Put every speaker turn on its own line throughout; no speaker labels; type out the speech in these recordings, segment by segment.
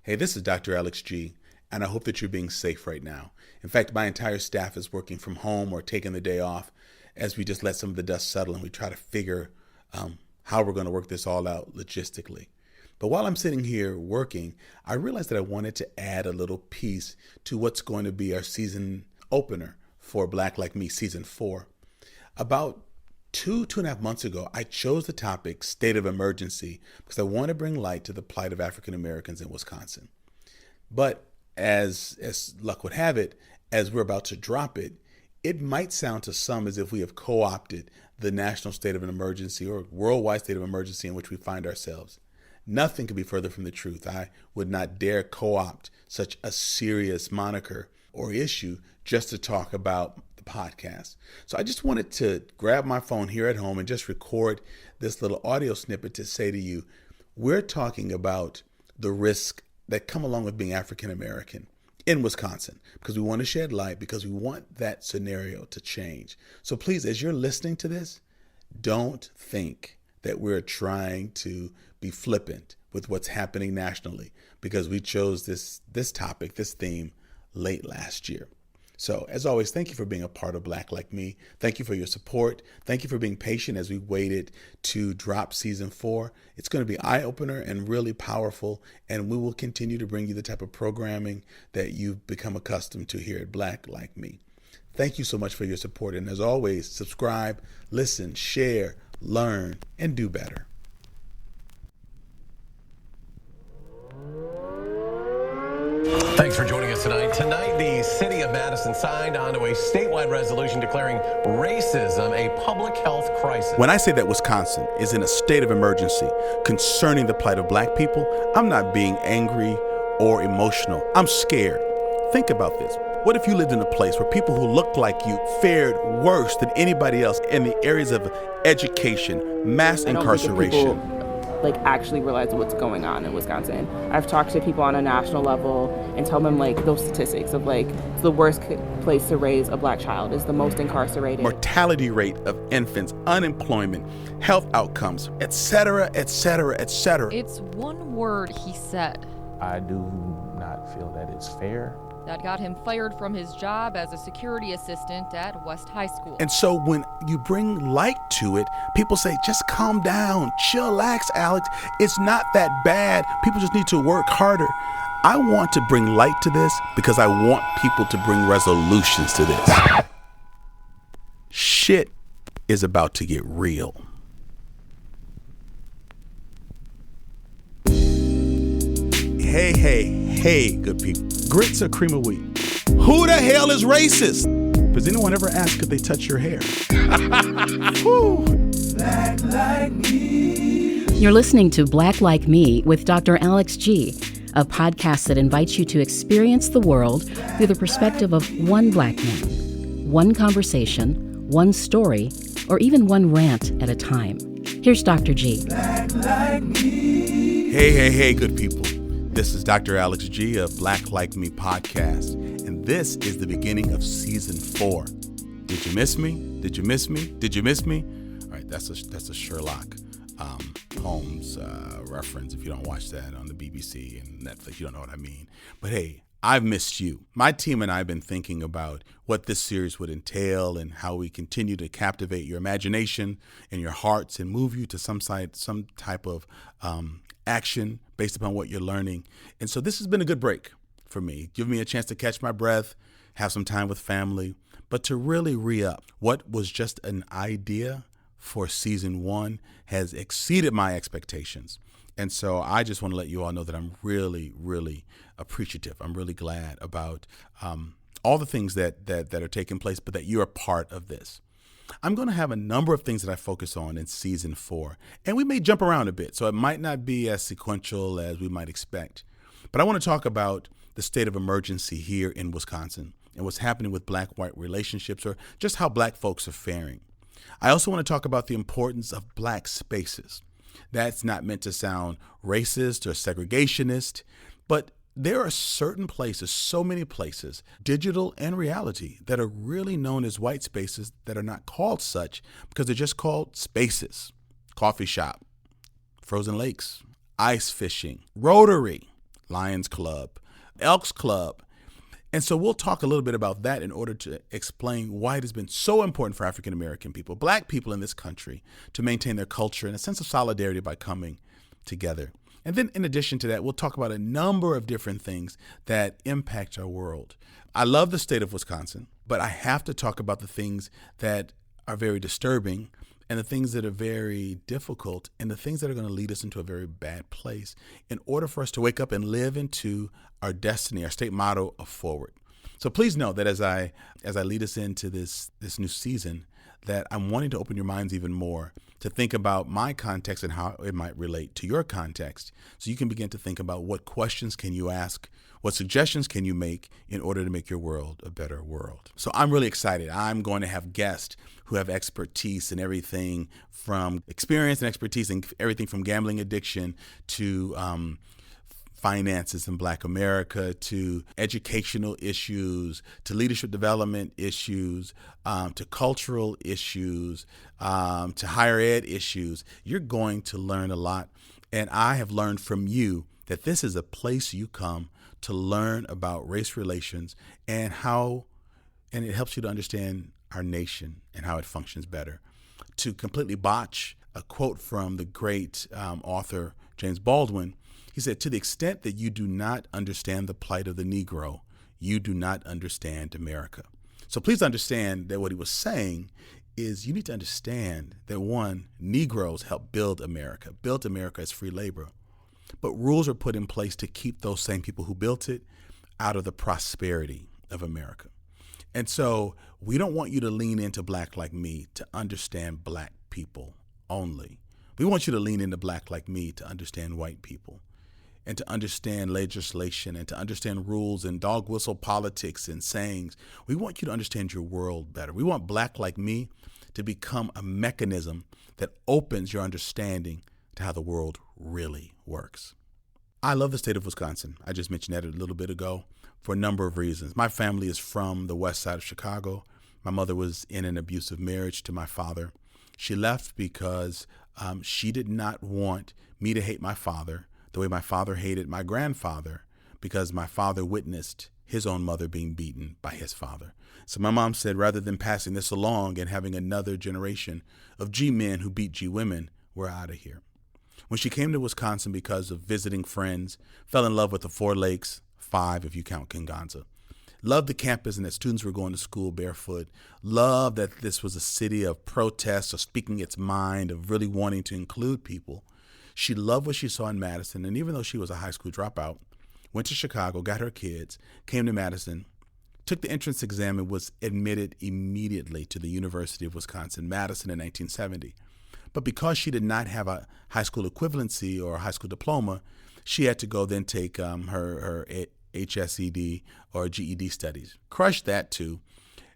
Hey, this is Dr. Alex G, and I hope that you're being safe right now. In fact, my entire staff is working from home or taking the day off as we just let some of the dust settle and we try to figure how we're going to work this all out logistically. But while I'm sitting here working, I realized that I wanted to add a little piece to what's going to be our season opener for Black Like Me Season 4. About two and a half months ago, I chose the topic state of emergency because I want to bring light to the plight of African Americans in Wisconsin. But as luck would have it, as we're about to drop it, it might sound to some as if we have co-opted the national state of an emergency or worldwide state of emergency in which we find ourselves. Nothing could be further from the truth. I would not dare co-opt such a serious moniker or issue just to talk about the podcast. So I just wanted to grab my phone here at home and just record this little audio snippet to say to you, we're talking about the risk that come along with being African American in Wisconsin, because we want to shed light, because we want that scenario to change. So please, as you're listening to this, don't think that we're trying to be flippant with what's happening nationally, because we chose this topic, this theme, late last year. So as always, thank you for being a part of Black Like Me. Thank you for your support. Thank you for being patient as we waited to drop Season 4. It's going to be eye-opener and really powerful, and we will continue to bring you the type of programming that you've become accustomed to here at Black Like Me. Thank you so much for your support, and as always, subscribe, listen, share, learn, and do better.
Thanks for joining us tonight. Tonight, the city of Madison signed onto a statewide resolution declaring racism a public health crisis.
When I say that Wisconsin is in a state of emergency concerning the plight of Black people, I'm not being angry or emotional. I'm scared. Think about this. What if you lived in a place where people who looked like you fared worse than anybody else in the areas of education, mass incarceration?
Actually realize what's going on in Wisconsin. I've talked to people on a national level and tell them those statistics of it's the worst place to raise a Black child, is the most incarcerated.
Mortality rate of infants, unemployment, health outcomes, et cetera, et cetera, et cetera.
It's one word he said.
I do not feel that it's fair.
That got him fired from his job as a security assistant at West High School.
And so when you bring light to it, people say, just calm down, chillax, Alex. It's not that bad. People just need to work harder. I want to bring light to this because I want people to bring resolutions to this. Shit is about to get real. Hey, good people. Grits or cream of wheat? Who the hell is racist? Does anyone ever ask if they touch your hair?
Black Like Me.
You're listening to Black Like Me with Dr. Alex G, a podcast that invites you to experience the world through the perspective of one Black man, one conversation, one story, or even one rant at a time. Here's Dr. G.
Black Like Me.
Hey, good people. This is Dr. Alex G of Black Like Me podcast, and this is the beginning of Season 4. Did you miss me? Did you miss me? Did you miss me? All right, that's a Sherlock Holmes reference. If you don't watch that on the BBC and Netflix, you don't know what I mean. But hey, I've missed you. My team and I have been thinking about what this series would entail and how we continue to captivate your imagination and your hearts and move you to some type of action based upon what you're learning. And so this has been a good break for me. Give me a chance to catch my breath, have some time with family, but to really re-up. What was just an idea for Season 1 has exceeded my expectations. And so I just want to let you all know that I'm really, really appreciative. I'm really glad about all the things that are taking place, but that you're a part of this. I'm going to have a number of things that I focus on in Season 4, and we may jump around a bit, so it might not be as sequential as we might expect. But I want to talk about the state of emergency here in Wisconsin and what's happening with Black-white relationships, or just how Black folks are faring. I also want to talk about the importance of Black spaces. That's not meant to sound racist or segregationist, but there are certain places, so many places, digital and reality, that are really known as white spaces that are not called such because they're just called spaces. Coffee shop, frozen lakes, ice fishing, Rotary, Lions Club, Elks Club. And so we'll talk a little bit about that in order to explain why it has been so important for African American people, Black people in this country, to maintain their culture and a sense of solidarity by coming together. And then in addition to that, we'll talk about a number of different things that impact our world. I love the state of Wisconsin, but I have to talk about the things that are very disturbing and the things that are very difficult and the things that are going to lead us into a very bad place in order for us to wake up and live into our destiny, our state motto of forward. So please know that as I lead us into this new season, that I'm wanting to open your minds even more to think about my context and how it might relate to your context. So you can begin to think about what questions can you ask, what suggestions can you make in order to make your world a better world. So I'm really excited. I'm going to have guests who have expertise in everything from experience and expertise in everything from gambling addiction to finances in Black America, to educational issues, to leadership development issues, to cultural issues, to higher ed issues. You're going to learn a lot. And I have learned from you that this is a place you come to learn about race relations and it helps you to understand our nation and how it functions better. To completely botch a quote from the great author James Baldwin, he said, "To the extent that you do not understand the plight of the Negro, you do not understand America." So please understand that what he was saying is you need to understand that, one, Negroes helped build America as free labor. But rules are put in place to keep those same people who built it out of the prosperity of America. And so we don't want you to lean into Black Like Me to understand Black people only. We want you to lean into Black Like Me to understand white people and to understand legislation and to understand rules and dog whistle politics and sayings. We want you to understand your world better. We want Black Like Me to become a mechanism that opens your understanding to how the world really works. I love the state of Wisconsin. I just mentioned that a little bit ago for a number of reasons. My family is from the west side of Chicago. My mother was in an abusive marriage to my father. She left because she did not want me to hate my father the way my father hated my grandfather, because my father witnessed his own mother being beaten by his father. So my mom said, rather than passing this along and having another generation of G men who beat G women, we're out of here. When she came to Wisconsin because of visiting friends, fell in love with the 4 lakes, 5 if you count Kinganza, loved the campus and that students were going to school barefoot, loved that this was a city of protests, of speaking its mind, of really wanting to include people. She loved what she saw in Madison, and even though she was a high school dropout, went to Chicago, got her kids, came to Madison, took the entrance exam, and was admitted immediately to the University of Wisconsin-Madison in 1970. But because she did not have a high school equivalency or a high school diploma, she had to go then take her HSED or GED studies. Crushed that too.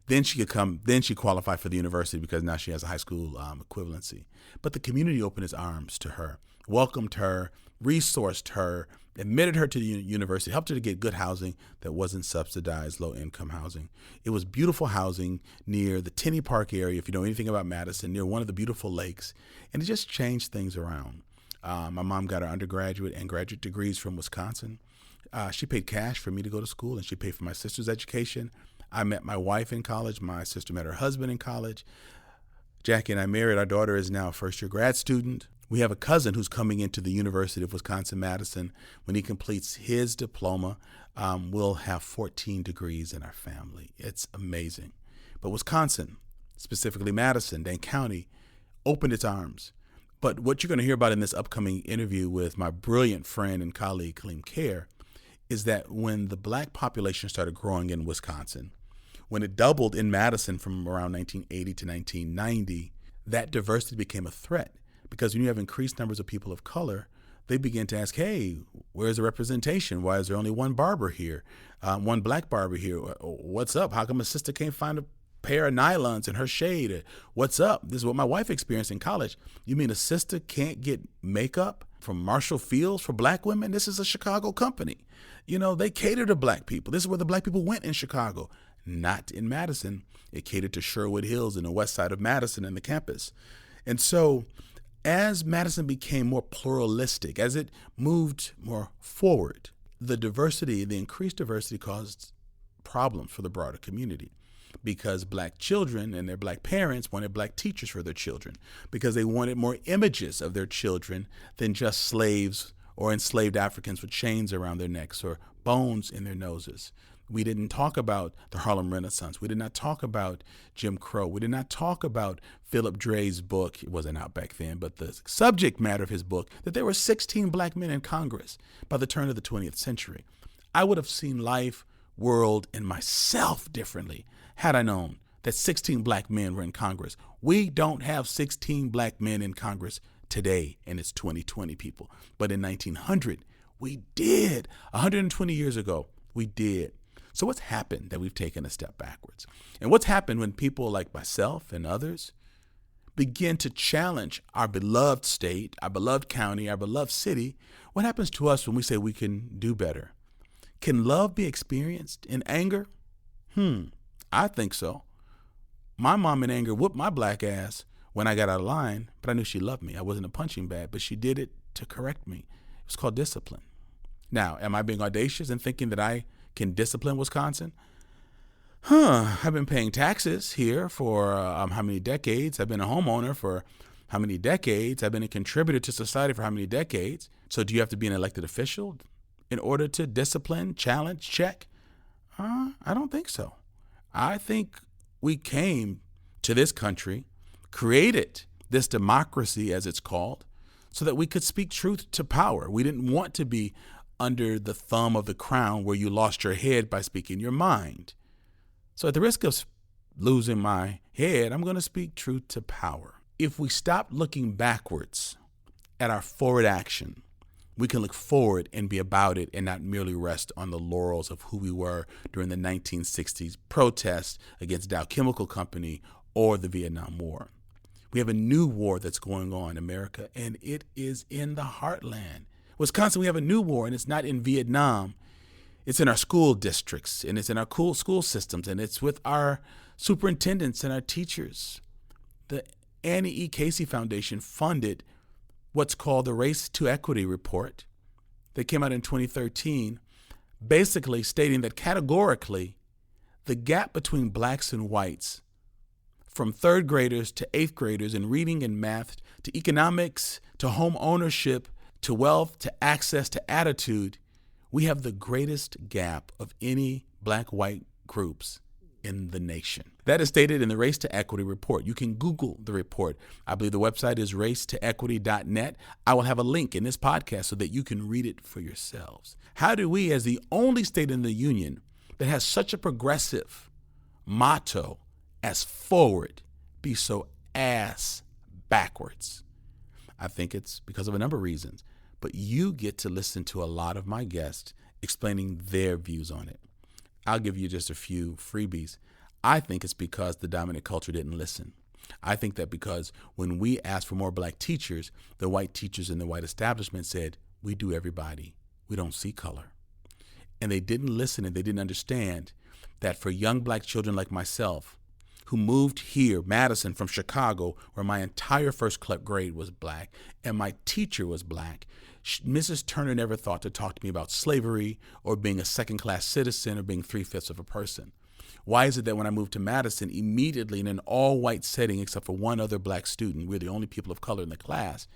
Then she qualified for the university because now she has a high school equivalency. But the community opened its arms to her, welcomed her, resourced her, admitted her to the university, helped her to get good housing that wasn't subsidized, low-income housing. It was beautiful housing near the Tenney Park area, if you know anything about Madison, near one of the beautiful lakes, and it just changed things around. My mom got her undergraduate and graduate degrees from Wisconsin. She paid cash for me to go to school, and she paid for my sister's education. I met my wife in college. My sister met her husband in college. Jackie and I married. Our daughter is now a first-year grad student. We have a cousin who's coming into the University of Wisconsin-Madison. When he completes his diploma, we'll have 14 degrees in our family. It's amazing. But Wisconsin, specifically Madison, Dane County, opened its arms. But what you're going to hear about in this upcoming interview with my brilliant friend and colleague, Kaleem Care, is that when the Black population started growing in Wisconsin, when it doubled in Madison from around 1980 to 1990, that diversity became a threat. Because when you have increased numbers of people of color, they begin to ask, hey, where's the representation? Why is there only one barber here, one Black barber here? What's up? How come a sister can't find a pair of nylons in her shade? What's up? This is what my wife experienced in college. You mean a sister can't get makeup from Marshall Fields for Black women? This is a Chicago company. You know, they cater to Black people. This is where the Black people went in Chicago, not in Madison. It catered to Sherwood Hills and the west side of Madison and the campus. And so as Madison became more pluralistic, as it moved more forward, the increased diversity caused problems for the broader community, because black children and their black parents wanted black teachers for their children, because they wanted more images of their children than just slaves or enslaved Africans with chains around their necks or bones in their noses. We didn't talk about the Harlem Renaissance. We did not talk about Jim Crow. We did not talk about Philip Dre's book. It wasn't out back then, but the subject matter of his book, that there were 16 black men in Congress by the turn of the 20th century. I would have seen life, world, and myself differently had I known that 16 black men were in Congress. We don't have 16 black men in Congress today, and it's 2020, people. But in 1900, we did. 120 years ago, we did. So what's happened that we've taken a step backwards? And what's happened when people like myself and others begin to challenge our beloved state, our beloved county, our beloved city? What happens to us when we say we can do better? Can love be experienced in anger? I think so. My mom in anger whooped my black ass when I got out of line, but I knew she loved me. I wasn't a punching bag, but she did it to correct me. It was called discipline. Now, am I being audacious in thinking that I can discipline Wisconsin? I've been paying taxes here for how many decades? I've been a homeowner for how many decades? I've been a contributor to society for how many decades? So do you have to be an elected official in order to discipline, challenge, check? I don't think so. I think we came to this country, created this democracy, as it's called, so that we could speak truth to power. We didn't want to be under the thumb of the crown where you lost your head by speaking your mind. So at the risk of losing my head, I'm going to speak truth to power. If we stop looking backwards at our forward action, we can look forward and be about it and not merely rest on the laurels of who we were during the 1960s protests against Dow Chemical Company or the Vietnam War. We have a new war that's going on in America, and it is in the heartland. Wisconsin, we have a new war, and it's not in Vietnam. It's in our school districts, and it's in our cool school systems, and it's with our superintendents and our teachers. The Annie E. Casey Foundation funded what's called the Race to Equity report that came out in 2013, basically stating that categorically the gap between blacks and whites, from third graders to eighth graders in reading and math, to economics, to home ownership, to wealth, to access, to attitude, we have the greatest gap of any black-white groups in the nation. That is stated in the Race to Equity report. You can Google the report. I believe the website is racetoequity.net. I will have a link in this podcast so that you can read it for yourselves. How do we, as the only state in the union that has such a progressive motto as forward, be so ass backwards? I think it's because of a number of reasons, but you get to listen to a lot of my guests explaining their views on it. I'll give you just a few freebies. I think it's because the dominant culture didn't listen. I think that because when we asked for more black teachers, the white teachers in the white establishment said, we do everybody. We don't see color. And they didn't listen, and they didn't understand that for young black children like myself, who moved here, Madison, from Chicago, where my entire first grade was black, and my teacher was black, Mrs. Turner never thought to talk to me about slavery or being a second-class citizen or being 3/5 of a person. Why is it that when I moved to Madison, immediately in an all-white setting, except for one other black student, we're the only people of color in the class,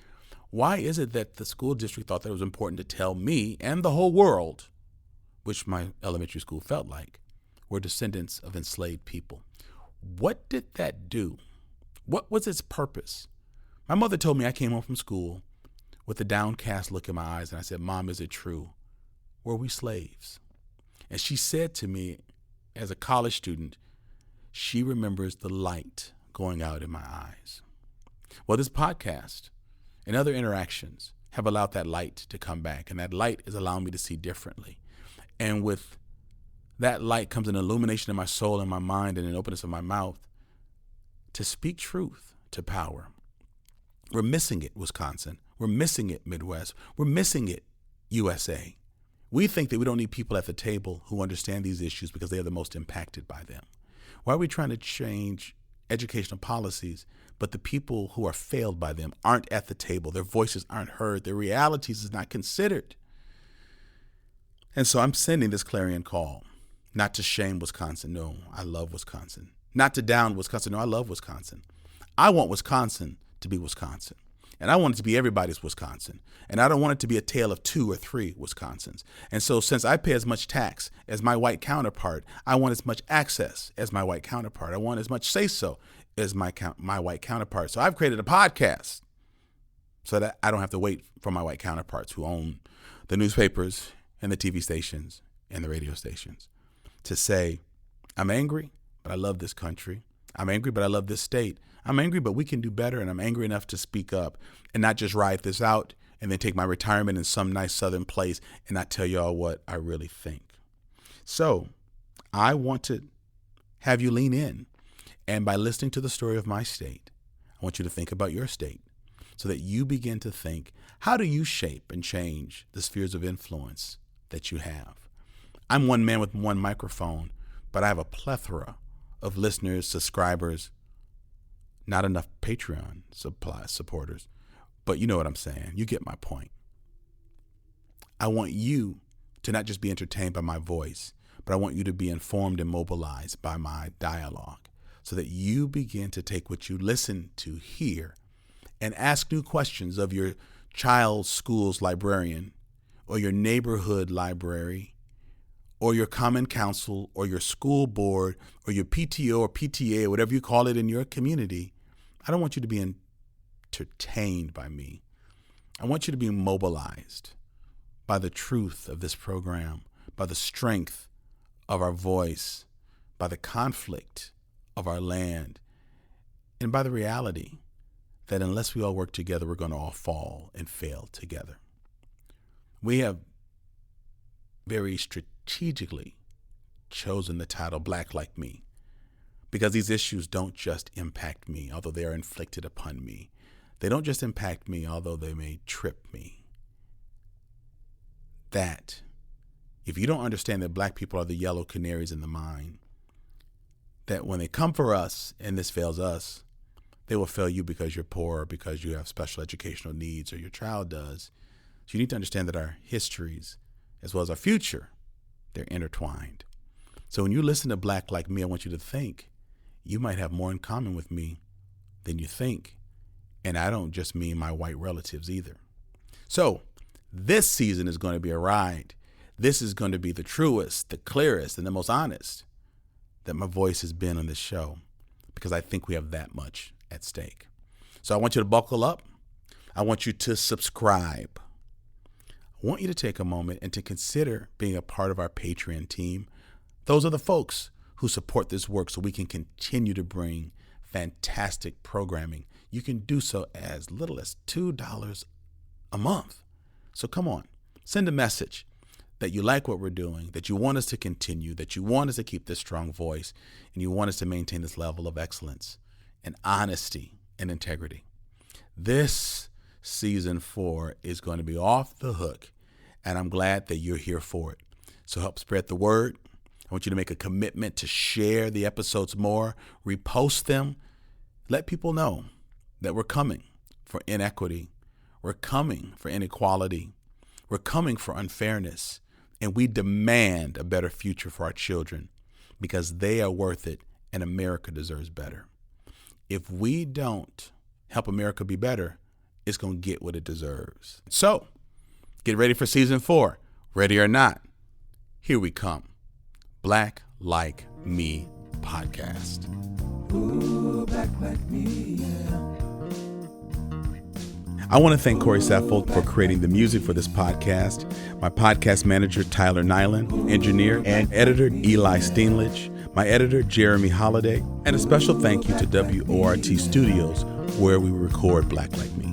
why is it that the school district thought that it was important to tell me and the whole world, which my elementary school felt like, were descendants of enslaved people? What did that do? What was its purpose? My mother told me I came home from school with a downcast look in my eyes, and I said, Mom, is it true? Were we slaves? And she said to me, as a college student, she remembers the light going out in my eyes. Well, this podcast and other interactions have allowed that light to come back, and that light is allowing me to see differently. And with that light comes an illumination in my soul and my mind and an openness of my mouth to speak truth to power. We're missing it, Wisconsin. We're missing it, Midwest. We're missing it, USA. We think that we don't need people at the table who understand these issues because they are the most impacted by them. Why are we trying to change educational policies, but the people who are failed by them aren't at the table? Their voices aren't heard. Their realities is not considered. And so I'm sending this clarion call, not to shame Wisconsin. No, I love Wisconsin. Not to down Wisconsin. No, I love Wisconsin. I want Wisconsin to be Wisconsin. And I want it to be everybody's Wisconsin. And I don't want it to be a tale of 2 or 3 Wisconsins. And so since I pay as much tax as my white counterpart, I want as much access as my white counterpart. I want as much say-so as my white counterpart. So I've created a podcast so that I don't have to wait for my white counterparts who own the newspapers and the TV stations and the radio stations to say, I'm angry, but I love this country. I'm angry, but I love this state. I'm angry, but we can do better, and I'm angry enough to speak up and not just ride this out and then take my retirement in some nice southern place and not tell y'all what I really think. So I want to have you lean in, and by listening to the story of my state, I want you to think about your state so that you begin to think, how do you shape and change the spheres of influence that you have? I'm one man with one microphone, but I have a plethora of listeners, subscribers, not enough Patreon supporters, but you know what I'm saying. You get my point. I want you to not just be entertained by my voice, but I want you to be informed and mobilized by my dialogue so that you begin to take what you listen to here and ask new questions of your child's school's librarian or your neighborhood library or your common council or your school board or your PTO or PTA or whatever you call it in your community. I don't want you to be entertained by me. I want you to be mobilized by the truth of this program, by the strength of our voice, by the conflict of our land, and by the reality that unless we all work together, we're going to all fall and fail together. We have very strategically chosen the title Black Like Me because these issues don't just impact me, although they are inflicted upon me. They don't just impact me, although they may trip me. That if you don't understand that black people are the yellow canaries in the mine, that when they come for us and this fails us, they will fail you because you're poor or because you have special educational needs or your child does. So you need to understand that our histories, as well as our future, they're intertwined. So when you listen to Black Like Me, I want you to think you might have more in common with me than you think. And I don't just mean my white relatives either. So this season is going to be a ride. This is going to be the truest, the clearest, and the most honest that my voice has been on this show because I think we have that much at stake. So I want you to buckle up. I want you to subscribe. I want you to take a moment and to consider being a part of our Patreon team. Those are the folks who support this work so we can continue to bring fantastic programming. You can do so as little as $2 a month. So come on, send a message that you like what we're doing, that you want us to continue, that you want us to keep this strong voice, and you want us to maintain this level of excellence and honesty and integrity. This season 4 is going to be off the hook, and I'm glad that you're here for it. So help spread the word. I want you to make a commitment to share the episodes more, repost them, let people know that we're coming for inequity, we're coming for inequality, we're coming for unfairness, and we demand a better future for our children because they are worth it and America deserves better. If we don't help America be better, it's going to get what it deserves. So get ready for season 4. Ready or not, here we come. Black Like Me podcast.
Ooh, Black Like Me, yeah.
I want to thank Corey Saffold for creating the music for this podcast, my podcast manager, Tyler Nyland, engineer and editor, Eli Steenlich, my editor, Jeremy Holiday, and a special thank you to WORT Studios, where we record Black Like Me.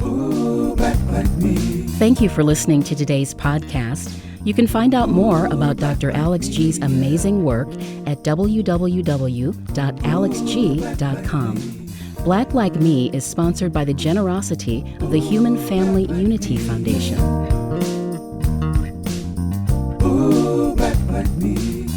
Ooh, Black Like Me.
Thank you for listening to today's podcast. You can find out more about Dr. Alex G's amazing work at www.alexg.com. Black Like Me is sponsored by the generosity of the Human Family Unity Foundation.
Ooh, Black Like Me.